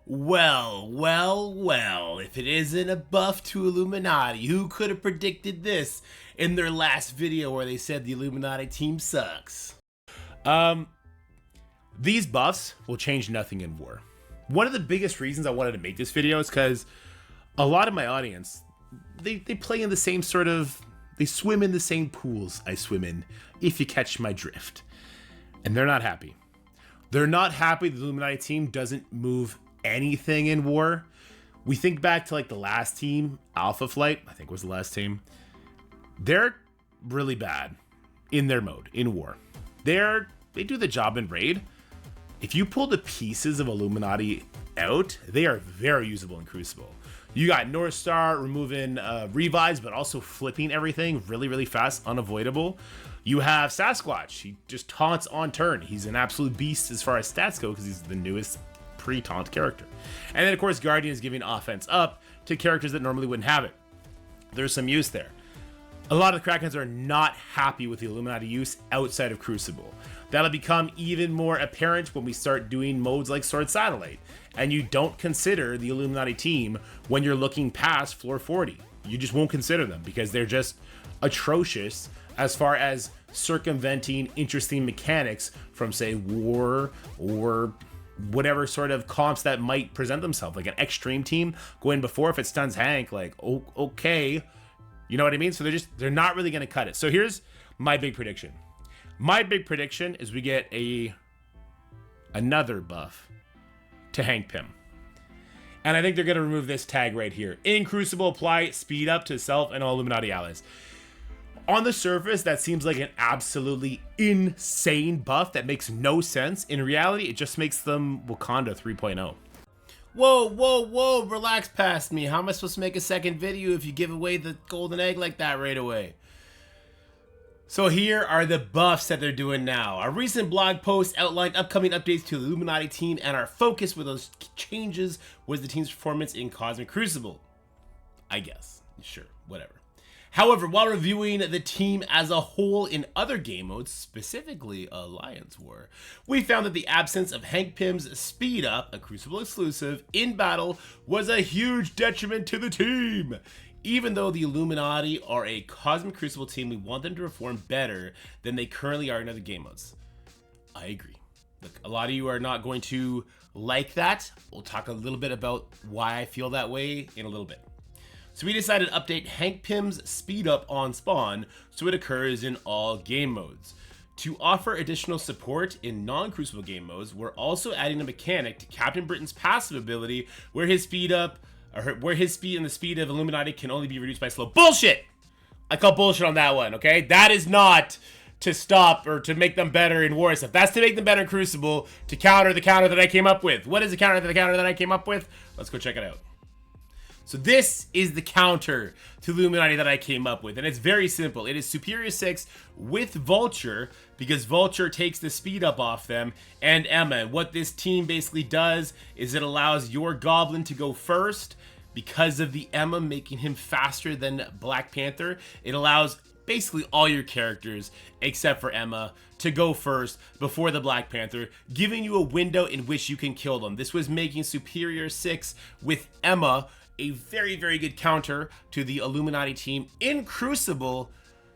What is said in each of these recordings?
Well, if it isn't a buff to Illuminati, who could have predicted this in their last video where they said the Illuminati team sucks? These buffs will change nothing in war. One of the biggest reasons I wanted to make this video is because a lot of my audience, they play in the same sort of, they swim in the same pools I swim in, if you catch my drift. And they're not happy. They're not happy the Illuminati team doesn't move anything in war. We think back to like the last team, Alpha Flight, I think was the last team. They're really bad in their mode, in war. They do the job in raid. If you pull the pieces of Illuminati out, they are very usable in Crucible. You got North Star removing revives, but also flipping everything really, really fast, unavoidable. You have Sasquatch. He just taunts on turn. He's an absolute beast as far as stats go because he's the newest pre-taunt character. And then, of course, Guardian is giving offense up to characters that normally wouldn't have it. There's some use there. A lot of the Krakens are not happy with the Illuminati use outside of Crucible. That'll become even more apparent when we start doing modes like Sword Satellite, and you don't consider the Illuminati team when you're looking past floor 40. You just won't consider them because they're just atrocious as far as circumventing interesting mechanics from, say, war or whatever sort of comps that might present themselves. Like an extreme team going before, if it stuns Hank, like, oh, okay. You know what I mean? So they're not really going to cut it. So here's my big prediction. My big prediction is we get another buff to Hank Pym. And I think they're going to remove this tag right here. In Crucible, apply speed up to self and all Illuminati allies. On the surface, that seems like an absolutely insane buff that makes no sense. In reality, it just makes them Wakanda 3.0. Whoa, relax past me. How am I supposed to make a second video if you give away the golden egg like that right away? So here are the buffs that they're doing now. Our recent blog post outlined upcoming updates to the Illuminati team, and our focus with those changes was the team's performance in Cosmic Crucible. I guess. Sure, whatever. However, while reviewing the team as a whole in other game modes, specifically Alliance War, we found that the absence of Hank Pym's Speed Up, a Crucible exclusive, in battle was a huge detriment to the team. Even though the Illuminati are a Cosmic Crucible team, we want them to perform better than they currently are in other game modes. I agree. Look, a lot of you are not going to like that. We'll talk a little bit about why I feel that way in a little bit. So we decided to update Hank Pym's Speed Up on spawn so it occurs in all game modes. To offer additional support in non-Crucible game modes, we're also adding a mechanic to Captain Britain's passive ability where his speed and the speed of Illuminati can only be reduced by slow. Bullshit! I call bullshit on that one, okay? That is not to stop or to make them better in war stuff. That's to make them better in Crucible to counter the counter that I came up with. What is the counter that I came up with? Let's go check it out. So this is the counter to Illuminati that I came up with, and it's very simple. It is Superior 6 with Vulture, because Vulture takes the speed up off them, and Emma. And what this team basically does is it allows your Goblin to go first, because of the Emma making him faster than Black Panther. It allows basically all your characters, except for Emma, to go first before the Black Panther, giving you a window in which you can kill them. This was making Superior 6 with Emma a very, very good counter to the Illuminati team in Crucible,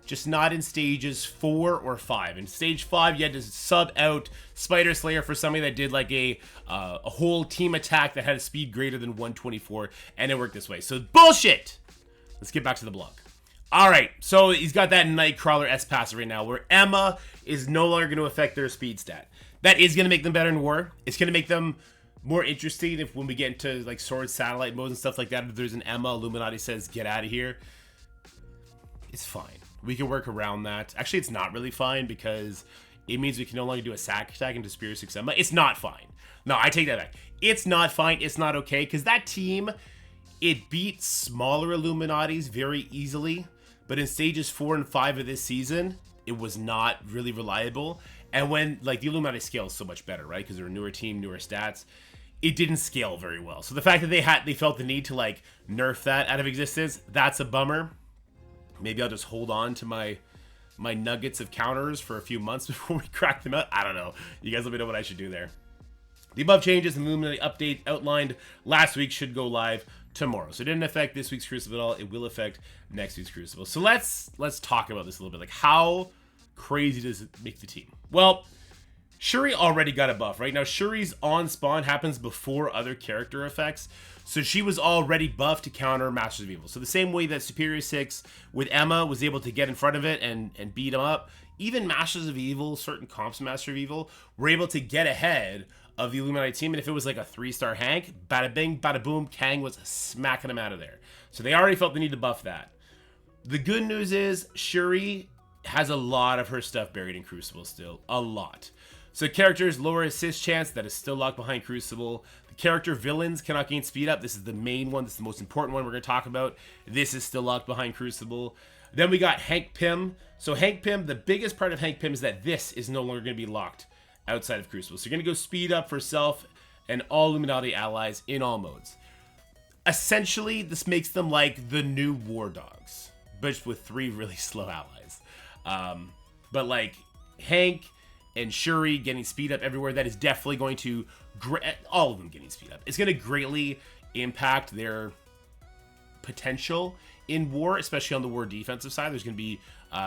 just not in stages 4 or 5. In stage 5, you had to sub out Spider Slayer for somebody that did like a whole team attack that had a speed greater than 124, and it worked this way. So bullshit! Let's get back to the blog. Alright, so he's got that Nightcrawler S-Pass right now, where Emma is no longer going to affect their speed stat. That is going to make them better in war. It's going to make them more interesting if when we get into like Sword Satellite modes and stuff like that, if there's an Emma, Illuminati says, get out of here. It's fine. We can work around that. Actually, it's not really fine because it means we can no longer do a sack attack into Superior 6 Emma. It's not fine. No, I take that back. It's not fine. It's not okay because that team, it beat smaller Illuminatis very easily. But in stages 4 and 5 of this season, it was not really reliable. And when, like, the Illuminati scale is so much better, right? Because they're a newer team, newer stats. It didn't scale very well. So the fact that they felt the need to, like, nerf that out of existence, that's a bummer. Maybe I'll just hold on to my nuggets of counters for a few months before we crack them out. I don't know. You guys let me know what I should do there. The above changes and Illuminati update outlined last week should go live tomorrow. So it didn't affect this week's Crucible at all. It will affect next week's Crucible. So let's talk about this a little bit. Like, how crazy does it make the team? Well, Shuri already got a buff, right? Now, Shuri's on spawn happens before other character effects. So she was already buffed to counter Masters of Evil. So the same way that Superior 6 with Emma was able to get in front of it and beat him up, even Masters of Evil, certain comps of Master of Evil, were able to get ahead of the Illuminati team. And if it was like a 3-star Hank, bada bing, bada boom, Kang was smacking him out of there. So they already felt the need to buff that. The good news is Shuri has a lot of her stuff buried in Crucible still. A lot. So characters lower assist chance, that is still locked behind Crucible. The character villains cannot gain speed up. This is the main one. This is the most important one we're going to talk about. This is still locked behind Crucible. Then we got Hank Pym. So Hank Pym, the biggest part of Hank Pym is that this is no longer going to be locked outside of Crucible. So you're going to go speed up for self and all Illuminati allies in all modes. Essentially, this makes them like the new War Dogs, but with 3 really slow allies. But like Hank and Shuri getting speed up everywhere, that is definitely going to, all of them getting speed up, it's going to greatly impact their potential in war, especially on the war defensive side. There's going to be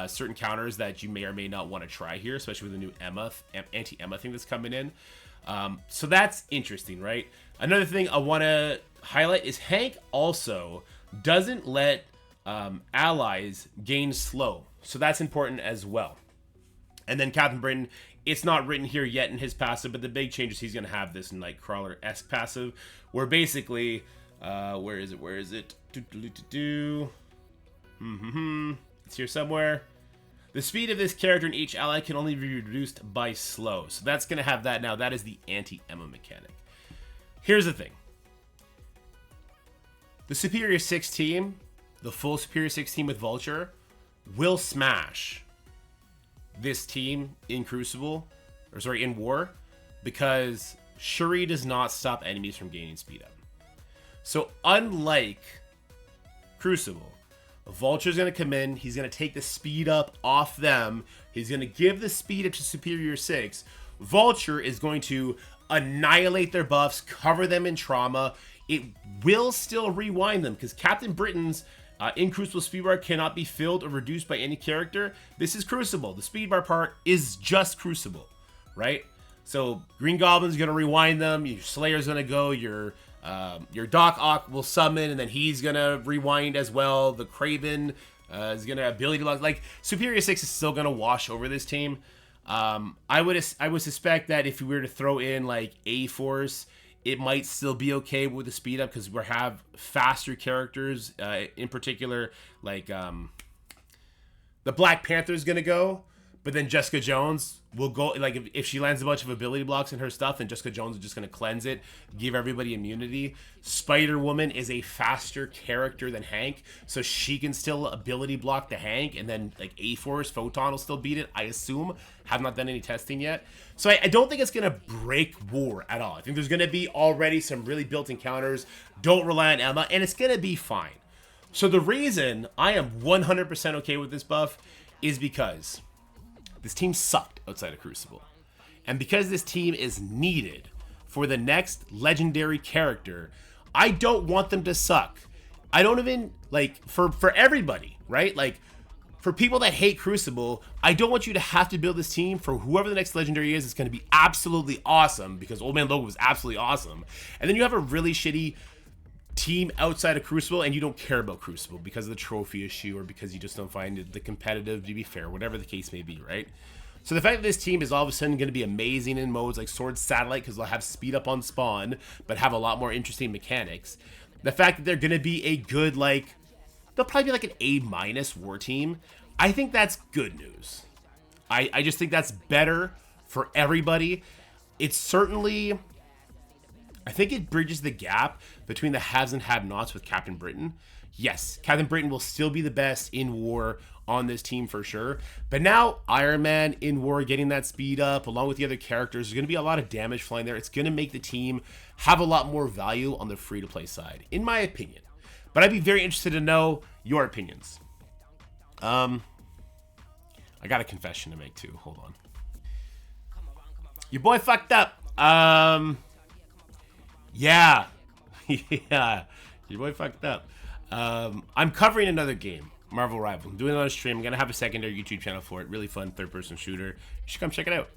certain counters that you may or may not want to try here, especially with the new anti-Emma thing that's coming in. So that's interesting, right? Another thing I want to highlight is Hank also doesn't let allies gain slow. So that's important as well. And then Captain Britain, it's not written here yet in his passive, but the big change is he's going to have this Nightcrawler-esque passive, where basically, where is it? It's here somewhere. The speed of this character and each ally can only be reduced by slow. So that's going to have that now. That is the anti-Emma mechanic. Here's the thing. The Superior 6 team, the full Superior 6 team with Vulture, will smash this team in Crucible, or sorry, in War, because Shuri does not stop enemies from gaining speed up. So unlike Crucible, Vulture's going to come in, he's going to take the speed up off them, he's going to give the speed up to Superior 6. Vulture is going to annihilate their buffs, cover them in trauma. It will still rewind them, because Captain Britain's in Crucible speed bar cannot be filled or reduced by any character. This is Crucible. The speed bar part is just Crucible, right? So Green Goblin's going to rewind them, your Slayer's going to go, your Doc Ock will summon, and then he's going to rewind as well. The Kraven is going to ability lock. Like, Superior 6 is still going to wash over this team. I would suspect that if we were to throw in like A-Force, it might still be okay with the speed up, because we have faster characters, in particular, like the Black Panther is going to go, but then Jessica Jones will go, like if she lands a bunch of ability blocks in her stuff, then Jessica Jones is just going to cleanse it, give everybody immunity. Spider-Woman is a faster character than Hank, so she can still ability block the Hank, and then like A-Force, Photon will still beat it, I assume. Have not done any testing yet. So I don't think it's going to break War at all. I think there's going to be already some really built-in counters. Don't rely on Emma, and it's going to be fine. So the reason I am 100% okay with this buff is because this team sucked outside of Crucible. And because this team is needed for the next legendary character, I don't want them to suck. I don't even, like, for everybody, right? Like, for people that hate Crucible, I don't want you to have to build this team for whoever the next legendary is. It's going to be absolutely awesome, because Old Man Logan was absolutely awesome. And then you have a really shitty team outside of Crucible, and you don't care about Crucible because of the trophy issue, or because you just don't find it the competitive to be fair, whatever the case may be, right? So the fact that this team is all of a sudden going to be amazing in modes like Sword Satellite, because they'll have speed up on spawn, but have a lot more interesting mechanics. The fact that they're going to be a good, like, they'll probably be like an A- war team. I think that's good news. I just think that's better for everybody. It's certainly, I think it bridges the gap between the haves and have-nots with Captain Britain. Yes, Captain Britain will still be the best in War on this team for sure. But now Iron Man in War getting that speed up along with the other characters, there's going to be a lot of damage flying there. It's going to make the team have a lot more value on the free-to-play side, in my opinion. But I'd be very interested to know your opinions. I got a confession to make too. Hold on. Your boy fucked up. Yeah. Yeah. Your boy fucked up. I'm covering another game, Marvel Rivals. I'm doing it on a stream. I'm going to have a secondary YouTube channel for it. Really fun third-person shooter. You should come check it out.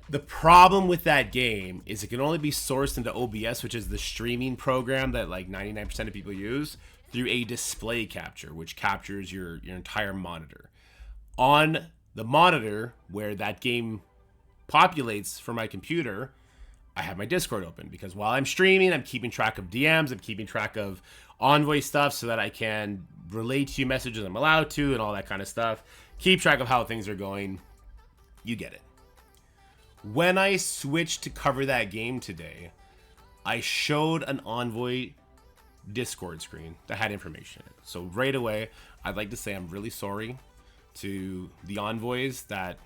The problem with that game is it can only be sourced into OBS, which is the streaming program that like 99% of people use, through a display capture, which captures your entire monitor. On the monitor where that game populates for my computer, I have my Discord open because while I'm streaming, I'm keeping track of DMs, I'm keeping track of Envoy stuff so that I can relate to messages I'm allowed to and all that kind of stuff. Keep track of how things are going. You get it. When I switched to cover that game today, I showed an Envoy Discord screen that had information in it. So right away, I'd like to say I'm really sorry to the Envoys that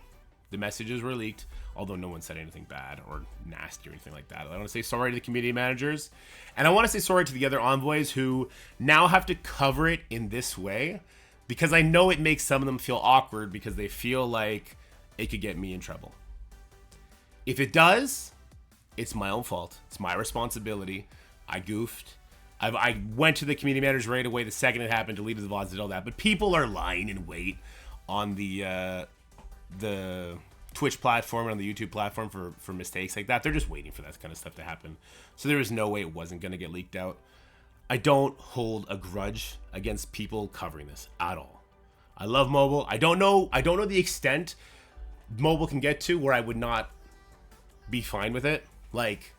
the messages were leaked, although no one said anything bad or nasty or anything like that. I want to say sorry to the community managers, and I want to say sorry to the other Envoys who now have to cover it in this way, because I know it makes some of them feel awkward because they feel like it could get me in trouble. If it does, it's my own fault. It's my responsibility. I goofed. I went to the community managers right away the second it happened, deleted the VODs, did all that. But people are lying in wait on the Twitch platform and on the YouTube platform for mistakes like that. They're just waiting for that kind of stuff to happen. So there was no way it wasn't going to get leaked out. I don't hold a grudge against people covering this at all. I love mobile. I don't know the extent mobile can get to where I would not be fine with it. Like,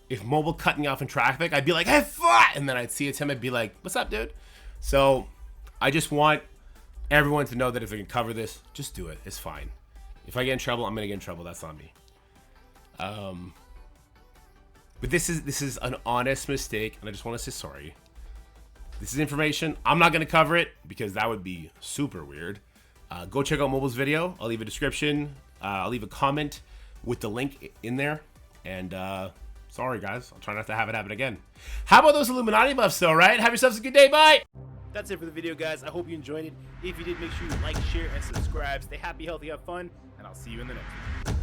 if mobile cut me off in traffic, I'd be like, hey, fuck! And then I'd see it's him, I'd be like, what's up, dude? So I just want everyone to know that if they can cover this, just do it. It's fine. If I get in trouble, I'm gonna get in trouble. That's on me. But this is an honest mistake, and I just want to say sorry. This is information. I'm not gonna cover it because that would be super weird. Go check out Mobile's video. I'll leave a description. I'll leave a comment with the link in there. And sorry, guys. I'll try not to have it happen again. How about those Illuminati buffs, though, right? Have yourselves a good day. Bye! That's it for the video, guys. I hope you enjoyed it. If you did, make sure you like, share, and subscribe. Stay happy, healthy, have fun, and I'll see you in the next one.